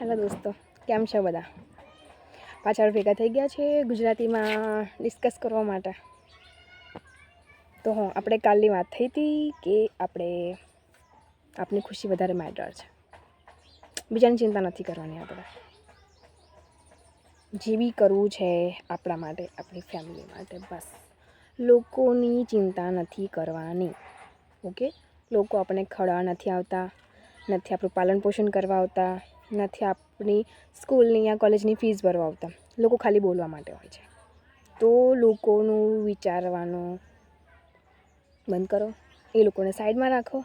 Hello દોસ્તો, કેમ છો બધા? પાછળ ભેગા થઈ ગયા છે ગુજરાતીમાં ડિસ્કસ કરવા માટે. તો આપણે કાલની વાત થઈ હતી કે આપણી ખુશી વધારે મેટર છે. બીજાની ચિંતા નથી કરવાની. આપણે જે બી કરવું છે આપણા માટે, આપણી ફેમિલી માટે, બસ લોકોની ચિંતા નથી કરવાની. ઓકે, લોકો આપણે ખવડાવવા નથી આવતા, નથી આપણું પાલન પોષણ કરવા આવતા, નથી આપણી સ્કૂલની યા કોલેજની ફીસ ભરવા આવતા. લોકો ખાલી બોલવા માટે હોય છે. તો લોકોનું વિચારવાનું બંધ કરો, એ લોકોને સાઈડમાં રાખો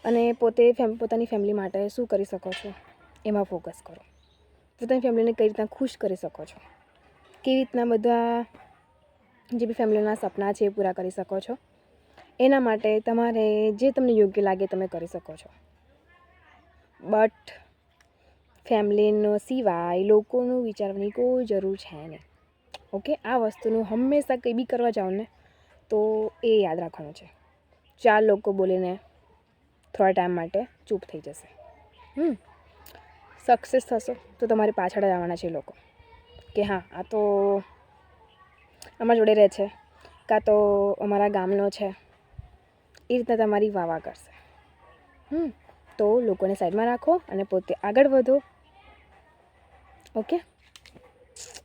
અને પોતાની ફેમિલી માટે શું કરી શકો છો એમાં ફોકસ કરો. પોતાની ફેમિલીને કઈ રીતના ખુશ કરી શકો છો, કેવી રીતના બધા જે બી ફેમિલીના સપના છે એ પૂરા કરી શકો છો, એના માટે તમારે જે તમને યોગ્ય લાગે તમે કરી શકો છો. બટ ફેમિલીનો સિવાય લોકોનું વિચારવાની કોઈ જરૂર છે નહીં. ઓકે, આ વસ્તુનું હંમેશા કંઈ બી કરવા જાઓ ને તો એ યાદ રાખવાનું છે. 4 લોકો બોલીને થોડા ટાઈમ માટે ચૂપ થઈ જશે. સક્સેસ થશો તો તમારી પાછળ જ આવવાના છે લોકો કે હા, આ તો અમારા જોડે રહે છે, કાં તો અમારા ગામનો છે, એ રીતના તમારી વાવા કરશે. તો લોકોને સાઈડમાં રાખો અને પોતે આગળ વધો. ઓકે,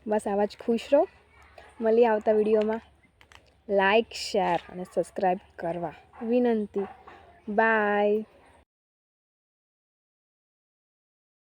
બસ આવા જ ખુશ રહો. મળીએ આવતા વિડીયોમાં. લાઈક, શેર અને સબસ્ક્રાઈબ કરવા વિનંતી. બાય.